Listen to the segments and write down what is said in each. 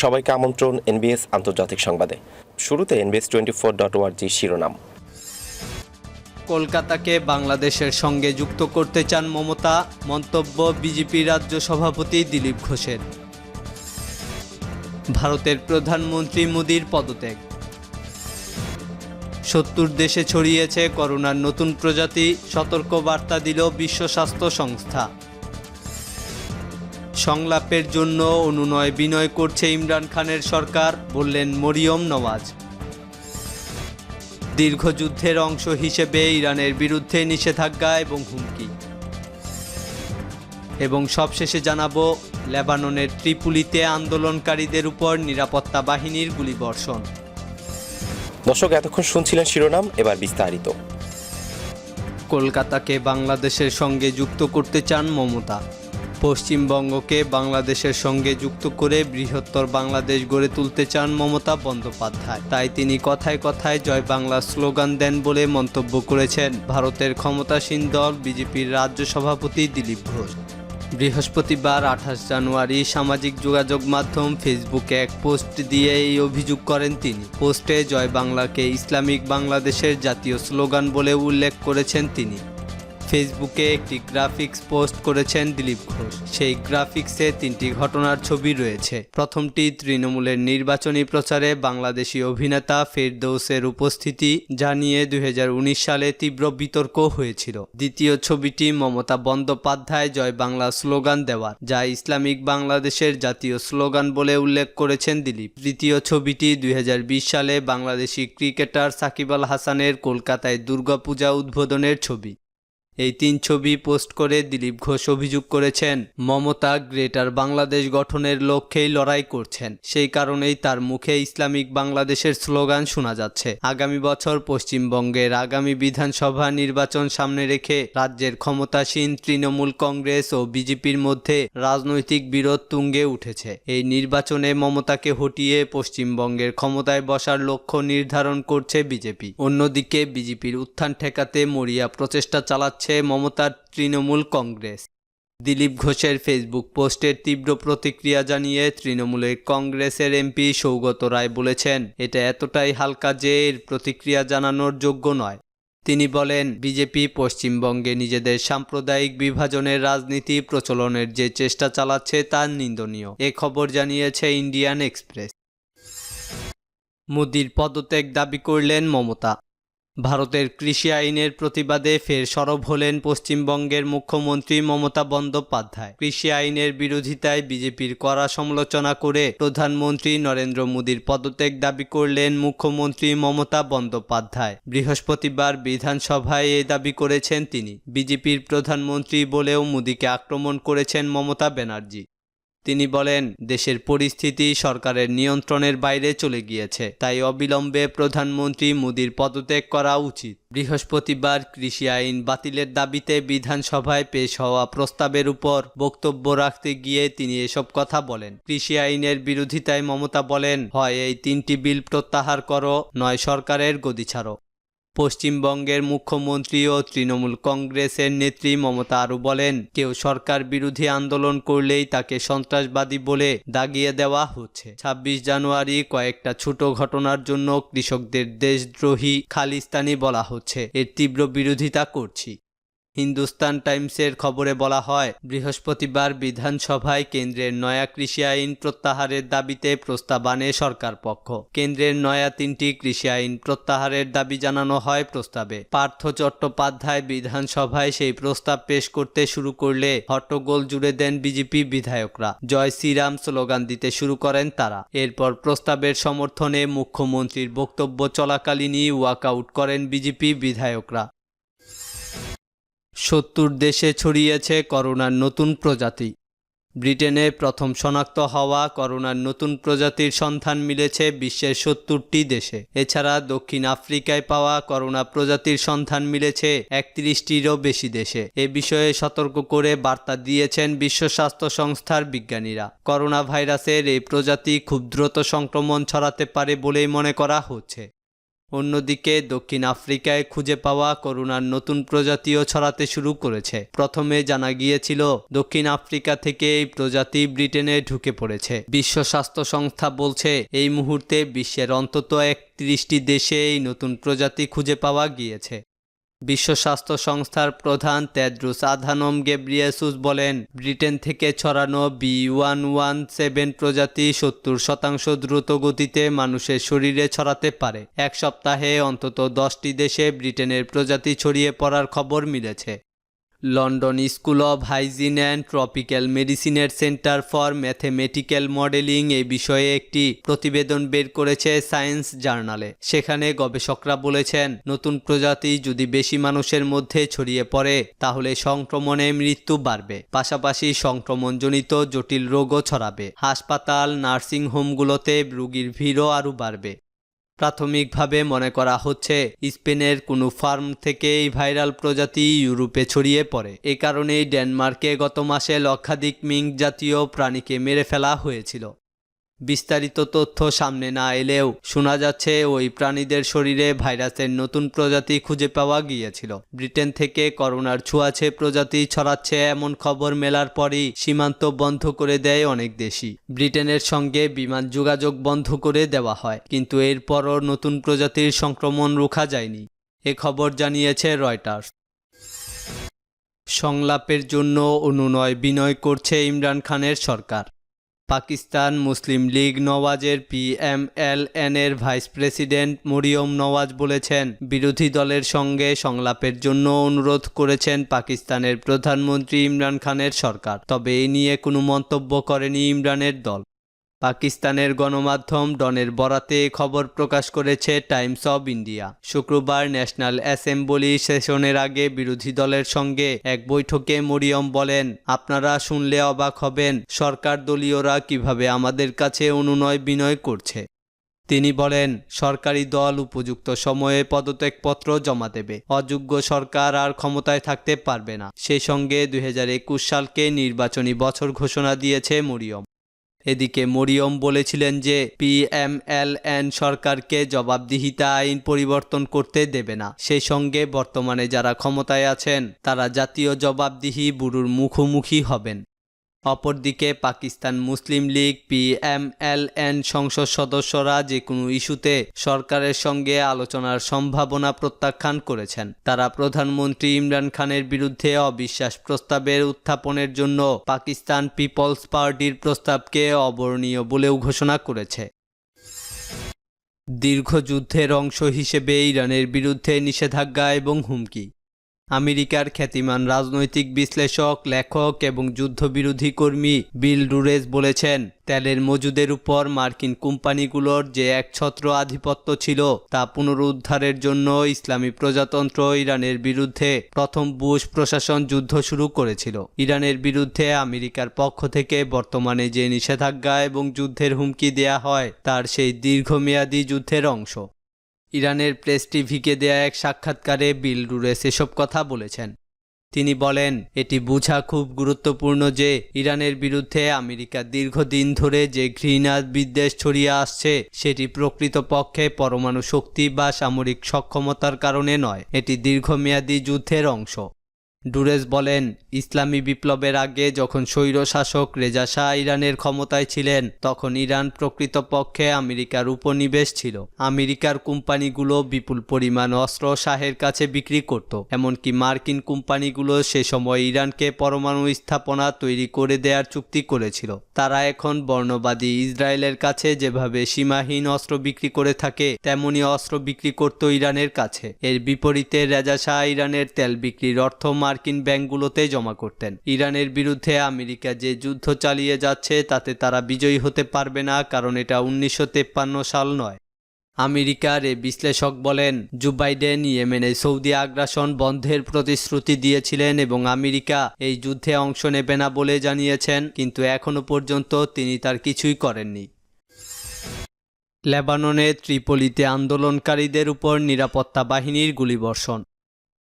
সবাইকে আমন্ত্রণ এনবিএস আন্তর্জাতিক সংবাদে। শুরুতে NBS24.org শিরোনাম। কলকাতাকে বাংলাদেশের সঙ্গে যুক্ত করতে চান মমতা, মন্তব্য বিজেপি রাজ্য সভাপতি দিলীপ ঘোষের। ভারতের প্রধানমন্ত্রী মোদির পদত্যাগ। ৭০ দেশে ছড়িয়েছে করোনার নতুন প্রজাতি, সতর্ক বার্তা দিল বিশ্ব স্বাস্থ্য সংস্থা। সংলাপের জন্য অনুনয় বিনয় করছে ইমরান খানের সরকার, বললেন মরিয়ম নওয়াজ। দীর্ঘ যুদ্ধের অংশ হিসেবে ইরানের বিরুদ্ধে নিষেধাজ্ঞা এবং হুমকি। এবং সবশেষে জানাবো, লেবাননের ত্রিপুলিতে আন্দোলনকারীদের উপর নিরাপত্তা বাহিনীর গুলিবর্ষণ। দর্শক, এতক্ষণ শুনছিলেন শিরোনাম, এবার বিস্তারিত। কলকাতাকে বাংলাদেশের সঙ্গে যুক্ত করতে চান মমতা। পশ্চিমবঙ্গকে বাংলাদেশের সঙ্গে যুক্ত করে বৃহত্তর বাংলাদেশ গড়ে তুলতে চান মমতা বন্দ্যোপাধ্যায়। তাই তিনি কথায় কথায় জয় বাংলা স্লোগান দেন বলে মন্তব্য করেছেন ভারতের ক্ষমতাসীন দল বিজেপির রাজ্য সভাপতি দিলীপ ঘোষ। বৃহস্পতিবার ২৮ জানুয়ারি সামাজিক যোগাযোগ মাধ্যম ফেসবুকে এক পোস্ট দিয়ে এই অভিযোগ করেন তিনি। পোস্টে জয় বাংলাকে ইসলামিক বাংলাদেশের জাতীয় স্লোগান বলে উল্লেখ করেছেন তিনি। ফেসবুকে একটি গ্রাফিক্স পোস্ট করেছেন দিলীপ ঘোষ। সেই গ্রাফিক্সে ৩টি ঘটনার ছবি রয়েছে। প্রথমটি তৃণমূলের নির্বাচনী প্রচারে বাংলাদেশি অভিনেতা ফেরদৌসের উপস্থিতি, যা নিয়ে ২০১৯ সালে তীব্র বিতর্ক হয়েছিল। দ্বিতীয় ছবিটি মমতা বন্দ্যোপাধ্যায় জয় বাংলা স্লোগান দেওয়ার, যা ইসলামিক বাংলাদেশের জাতীয় স্লোগান বলে উল্লেখ করেছেন দিলীপ। তৃতীয় ছবিটি ২০২০ সালে বাংলাদেশি ক্রিকেটার সাকিব আল হাসানের কলকাতায় দুর্গাপূজা উদ্বোধনের ছবি। এই ৩ ছবি পোস্ট করে দিলীপ ঘোষ অভিযোগ করেছেন, মমতা গ্রেটার বাংলাদেশ গঠনের লক্ষ্যেই লড়াই করছেন, সেই কারণেই তার মুখে ইসলামিক বাংলাদেশের স্লোগান শোনা যাচ্ছে। আগামী বছর পশ্চিমবঙ্গের আগামী বিধানসভা নির্বাচন সামনে রেখে রাজ্যের ক্ষমতাসীন তৃণমূল কংগ্রেস ও বিজেপির মধ্যে রাজনৈতিক বিরোধ তুঙ্গে উঠেছে। এই নির্বাচনে মমতাকে হটিয়ে পশ্চিমবঙ্গের ক্ষমতায় বসার লক্ষ্য নির্ধারণ করছে বিজেপি। অন্যদিকে বিজেপির উত্থান ঠেকাতে মরিয়া প্রচেষ্টা চালাচ্ছে মমতার তৃণমূল কংগ্রেস। দিলীপ ঘোষের ফেসবুক পোস্টের তীব্র প্রতিক্রিয়া জানিয়ে তৃণমূলের কংগ্রেসের এমপি সৌগত রায় বলেছেন, এটা এতটাই হালকা যে এর প্রতিক্রিয়া জানানোর যোগ্য নয়। তিনি বলেন, বিজেপি পশ্চিমবঙ্গে নিজেদের সাম্প্রদায়িক বিভাজনের রাজনীতি প্রচলনের যে চেষ্টা চালাচ্ছে তা নিন্দনীয়। এ খবর জানিয়েছে ইন্ডিয়ান এক্সপ্রেস। মোদির পদত্যাগ দাবি করলেন মমতা। ভারতের কৃষি আইনের প্রতিবাদে ফের সরব হলেন পশ্চিমবঙ্গের মুখ্যমন্ত্রী মমতা বন্দ্যোপাধ্যায়। কৃষি আইনের বিরোধিতায় বিজেপির কড়া সমালোচনা করে প্রধানমন্ত্রী নরেন্দ্র মোদির পদত্যাগ দাবি করলেন মুখ্যমন্ত্রী মমতা বন্দ্যোপাধ্যায়। বৃহস্পতিবার বিধানসভায় এ দাবি করেছেন তিনি। বিজেপির প্রধানমন্ত্রী বলেও মোদিকে আক্রমণ করেছেন মমতা ব্যানার্জি। তিনি বলেন, দেশের পরিস্থিতি সরকারের নিয়ন্ত্রণের বাইরে চলে গিয়েছে, তাই অবিলম্বে প্রধানমন্ত্রী মোদির পদত্যাগ করা উচিত। বৃহস্পতিবার কৃষি আইন বাতিলের দাবিতে বিধানসভায় পেশ হওয়া প্রস্তাবের উপর বক্তব্য রাখতে গিয়ে তিনি এসব কথা বলেন। কৃষি আইনের বিরোধিতায় মমতা বলেন, হয় এই ৩টি বিল প্রত্যাহার করো, নয় সরকারের গদি ছাড়ো। পশ্চিমবঙ্গের মুখ্যমন্ত্রী ও তৃণমূল কংগ্রেসের নেত্রী মমতা আরও বলেন, কেউ সরকার বিরোধী আন্দোলন করলেই তাকে সন্ত্রাসবাদী বলে দাগিয়ে দেওয়া হচ্ছে। ২৬ জানুয়ারি কয়েকটা ছোট ঘটনার জন্য কৃষকদের দেশদ্রোহী খালিস্তানি বলা হচ্ছে, এর তীব্র বিরোধিতা করছি। হিন্দুস্তান টাইমসের খবরে বলা হয়, বৃহস্পতিবার বিধানসভায় কেন্দ্রের নয়া কৃষি আইন প্রত্যাহারের দাবিতে প্রস্তাব আনে সরকার পক্ষ। কেন্দ্রের নয়া ৩টি কৃষি আইন প্রত্যাহারের দাবি জানানো হয় প্রস্তাবে। পার্থ চট্টোপাধ্যায় বিধানসভায় সেই প্রস্তাব পেশ করতে শুরু করলে হট্টগোল জুড়ে দেন বিজেপি বিধায়করা। জয় শ্রীরাম স্লোগান দিতে শুরু করেন তারা। এরপর প্রস্তাবের সমর্থনে মুখ্যমন্ত্রীর বক্তব্য চলাকালীনই ওয়াকআউট করেন বিজেপি বিধায়করা। ৭০ দেশে ছড়িয়েছে করোনার নতুন প্রজাতি। ব্রিটেনে প্রথম শনাক্ত হওয়া করোনার নতুন প্রজাতির সন্ধান মিলেছে বিশ্বের ৭০টি দেশে। এছাড়া দক্ষিণ আফ্রিকায় পাওয়া করোনা প্রজাতির সন্ধান মিলেছে ৩১টিরও বেশি দেশে। এ বিষয়ে সতর্ক করে বার্তা দিয়েছেন বিশ্ব স্বাস্থ্য সংস্থার বিজ্ঞানীরা। করোনা ভাইরাসের এই প্রজাতি খুব দ্রুত সংক্রমণ ছড়াতে পারে বলেই মনে করা হচ্ছে। অন্যদিকে দক্ষিণ আফ্রিকায় খুঁজে পাওয়া করোনার নতুন প্রজাতিও ছড়াতে শুরু করেছে। প্রথমে জানা গিয়েছিল দক্ষিণ আফ্রিকা থেকে এই প্রজাতি ব্রিটেনে ঢুকে পড়েছে। বিশ্ব স্বাস্থ্য সংস্থা বলছে এই মুহূর্তে বিশ্বের অন্তত 31টি দেশে এই নতুন প্রজাতি খুঁজে পাওয়া গিয়েছে। বিশ্ব স্বাস্থ্য সংস্থার প্রধান তেদ্রোস আধানম গেব্রিয়েসুস বলেন, ব্রিটেন থেকে ছড়ানো B117 প্রজাতি 70% দ্রুত গতিতে মানুষের শরীরে ছড়াতে পারে। এক সপ্তাহে অন্তত 10টি দেশে ব্রিটেনের প্রজাতি ছড়িয়ে পড়ার খবর মিলেছে। London school of hygiene and tropical মেডিসিনের সেন্টার ফর ম্যাথমেটিক্যাল মডেলিং এই বিষয়ে একটি প্রতিবেদন বের করেছে সায়েন্স জার্নালে। সেখানে গবেষকরা বলেছেন, নতুন প্রজাতি যদি বেশি মানুষের মধ্যে ছড়িয়ে পড়ে তাহলে সংক্রমণে মৃত্যু বাড়বে, পাশাপাশি সংক্রমণজনিত জটিল রোগও ছড়াবে। হাসপাতাল, নার্সিং হোমগুলোতে রোগীর ভিড়ও আরও বাড়বে। প্রাথমিকভাবে মনে করা হচ্ছে স্পেনের কোনো ফার্ম থেকে এই ভাইরাল প্রজাতি ইউরোপে ছড়িয়ে পড়ে। এ কারণেই ডেনমার্কে গত মাসে লক্ষাধিক মিঙ্ক জাতীয় প্রাণীকে মেরে ফেলা হয়েছিল। বিস্তারিত তথ্য সামনে না এলেও শোনা যাচ্ছে ওই প্রাণীদের শরীরে ভাইরাসের নতুন প্রজাতি খুঁজে পাওয়া গিয়েছিল। ব্রিটেন থেকে করোনার ছোঁয়াচে প্রজাতি ছড়াচ্ছে এমন খবর মেলার পরই সীমান্ত বন্ধ করে দেয় অনেক দেশই। ব্রিটেনের সঙ্গে বিমান যোগাযোগ বন্ধ করে দেওয়া হয়, কিন্তু এরপরও নতুন প্রজাতির সংক্রমণ রোখা যায়নি। এ খবর জানিয়েছে রয়টার্স। সংলাপের জন্য অনুনয় বিনয় করছে ইমরান খানের সরকার। পাকিস্তান মুসলিম লীগ নওয়াজের PMLN-এর ভাইস প্রেসিডেন্ট মরিয়ম নওয়াজ বলেছেন, বিরোধী দলের সঙ্গে সংলাপের জন্য অনুরোধ করেছেন পাকিস্তানের প্রধানমন্ত্রী ইমরান খানের সরকার। তবে এ নিয়ে কোনো মন্তব্য করেনি ইমরানের দল। পাকিস্তানের গণমাধ্যম ডনের বরাতে খবর প্রকাশ করেছে টাইমস অব ইন্ডিয়া। শুক্রবার ন্যাশনাল অ্যাসেম্বলি সেশনের আগে বিরোধী দলের সঙ্গে এক বৈঠকে মরিয়ম বলেন, আপনারা শুনলে অবাক হবেন সরকার দলীয়রা কিভাবে আমাদের কাছে অনুনয় বিনয় করছে। তিনি বলেন, সরকারি দল উপযুক্ত সময়ে পদত্যাগপত্র জমা দেবে। অযোগ্য সরকার আর ক্ষমতায় থাকতে পারবে না। সেই সঙ্গে 2021 সালকে নির্বাচনী বছর ঘোষণা দিয়েছে মরিয়ম। এদিকে মরিয়ম বলেছিলেন যে PMLN সরকারকে জবাবদিহিতা আইন পরিবর্তন করতে দেবে না। সেই সঙ্গে বর্তমানে যারা ক্ষমতায় আছেন তারা জাতীয় জবাবদিহি ব্যুরোর মুখোমুখি হবেন। অপরদিকে পাকিস্তান মুসলিম লীগ PMLN সংসদ সদস্যরা যে কোনো ইস্যুতে সরকারের সঙ্গে আলোচনার সম্ভাবনা প্রত্যাখ্যান করেছেন। তারা প্রধানমন্ত্রী ইমরান খানের বিরুদ্ধে অবিশ্বাস প্রস্তাবের উত্থাপনের জন্য পাকিস্তান পিপলস পার্টির প্রস্তাবকে অবর্ণনীয় বলেও ঘোষণা করেছে। দীর্ঘ যুদ্ধের অংশ হিসেবে ইরানের বিরুদ্ধে নিষেধাজ্ঞা এবং হুমকি। আমেরিকার খ্যাতিমান রাজনৈতিক বিশ্লেষক, লেখক এবং যুদ্ধবিরোধী কর্মী বিল ডুরেস বলেছেন, তেলের মজুদের উপর মার্কিন কোম্পানিগুলোর যে একছত্র আধিপত্য ছিল তা পুনরুদ্ধারের জন্য ইসলামী প্রজাতন্ত্র ইরানের বিরুদ্ধে প্রথম বুশ প্রশাসন যুদ্ধ শুরু করেছিল। ইরানের বিরুদ্ধে আমেরিকার পক্ষ থেকে বর্তমানে যে নিষেধাজ্ঞা এবং যুদ্ধের হুমকি দেয়া হয় তার সেই দীর্ঘমেয়াদী যুদ্ধের অংশ। ইরানের প্রেস টিভিকে দেয়া এক সাক্ষাৎকারে বিল ডুরেস এসব কথা বলেছেন। তিনি বলেন, এটি বোঝা খুব গুরুত্বপূর্ণ যে ইরানের বিরুদ্ধে আমেরিকা দীর্ঘদিন ধরে যে ঘৃণা বিদ্বেষ ছড়িয়ে আসছে সেটি প্রকৃতপক্ষে পরমাণু শক্তি বা সামরিক সক্ষমতার কারণে নয়, এটি দীর্ঘমেয়াদী যুদ্ধের অংশ। ডুরেস বলেন, ইসলামী বিপ্লবের আগে যখন স্বৈরশাসক রেজা শাহ ইরানের ক্ষমতায় ছিলেন তখন ইরান প্রকৃতপক্ষে আমেরিকার উপনিবেশ ছিল। আমেরিকার কোম্পানিগুলো বিপুল পরিমাণ অস্ত্র শাহের কাছে বিক্রি করত। এমনকি মার্কিন কোম্পানিগুলো সে সময় ইরানকে পরমাণু স্থাপনা তৈরি করে দেওয়ার চুক্তি করেছিল। তারা এখন বর্ণবাদী ইসরায়েলের কাছে যেভাবে সীমাহীন অস্ত্র বিক্রি করে থাকে তেমনি অস্ত্র বিক্রি করত ইরানের কাছে। এর বিপরীতে রেজা শাহ ইরানের তেল বিক্রির অর্থ মার্কিন ব্যাংকগুলোতে জমা করতেন। ইরানের বিরুদ্ধে আমেরিকা যে যুদ্ধ চালিয়ে যাচ্ছে তাতে তারা বিজয়ী হতে পারবে না, কারণ এটা 1953 সাল নয়। আমেরিকার এই বিশ্লেষক বলেন, জো বাইডেন ইয়েমেনে সৌদি আগ্রাসন বন্ধের প্রতিশ্রুতি দিয়েছিলেন এবং আমেরিকা এই যুদ্ধে অংশ নেবে না বলে জানিয়েছেন, কিন্তু এখনো পর্যন্ত তিনি তার কিছুই করেননি। লেবাননে ত্রিপোলিতে আন্দোলনকারীদের উপর নিরাপত্তা বাহিনীর গুলিবর্ষণ।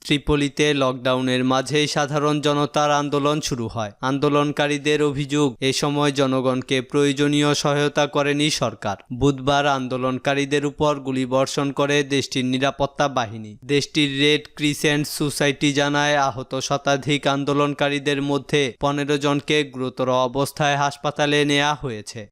ত্রিপোলিতে লকডাউনের মাঝেই সাধারণ জনতার আন্দোলন শুরু হয়। আন্দোলনকারীদের অভিযোগ, এ সময় জনগণকে প্রয়োজনীয় সহায়তা করেনি সরকার। বুধবার আন্দোলনকারীদের উপর গুলিবর্ষণ করে দেশটির নিরাপত্তা বাহিনী। দেশটির রেড ক্রিসেন্ট সোসাইটি জানায়, আহত শতাধিক আন্দোলনকারীদের মধ্যে 15 জনকে গুরুতর অবস্থায় হাসপাতালে নেওয়া হয়েছে।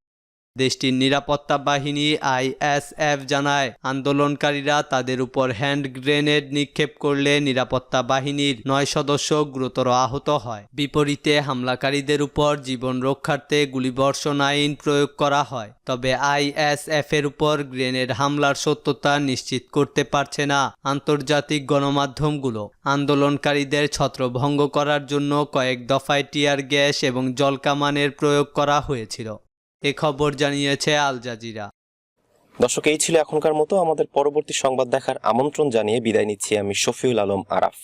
দেশটির নিরাপত্তা বাহিনী ISF জানায়, আন্দোলনকারীরা তাদের উপর হ্যান্ড গ্রেনেড নিক্ষেপ করলে নিরাপত্তা বাহিনীর 9 সদস্য গুরুতর আহত হয়। বিপরীতে হামলাকারীদের উপর জীবন রক্ষার্থে গুলিবর্ষণ আইন প্রয়োগ করা হয়। তবে ISF এর উপর গ্রেনেড হামলার সত্যতা নিশ্চিত করতে পারছে না আন্তর্জাতিক গণমাধ্যমগুলো। আন্দোলনকারীদের ছত্রভঙ্গ করার জন্য কয়েক দফায় টিয়ার গ্যাস এবং জলকামানের প্রয়োগ করা হয়েছিল। এ খবর জানিয়েছে আল জাজিরা। দর্শক, এই ছিল এখনকার মতো। আমাদের পরবর্তী সংবাদ দেখার আমন্ত্রণ জানিয়ে বিদায় নিচ্ছি আমি শফিউল আলম আরাফ।